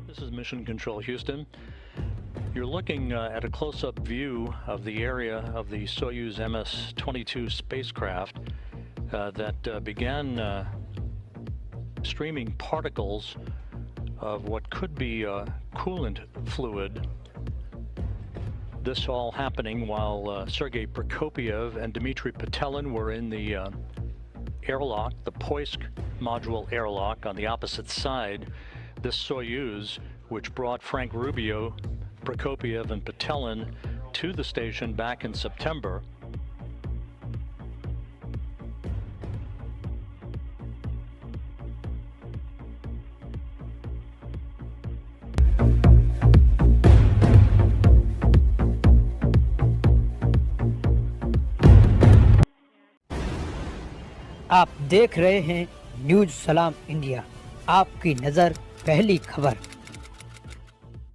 This is Mission Control Houston. You're looking at a close-up view of the area of the Soyuz MS-22 spacecraft that began streaming particles of what could be coolant fluid. This all happening while Sergei Prokopyev and Dmitry Petelin were in the airlock, the Poisk module airlock on the opposite side. This Soyuz, which brought Frank Rubio, Prokopyev, and Petelin to the station back in September. आप देख रहे हैं news सलाम India, आपकी नज़र पहली खबर।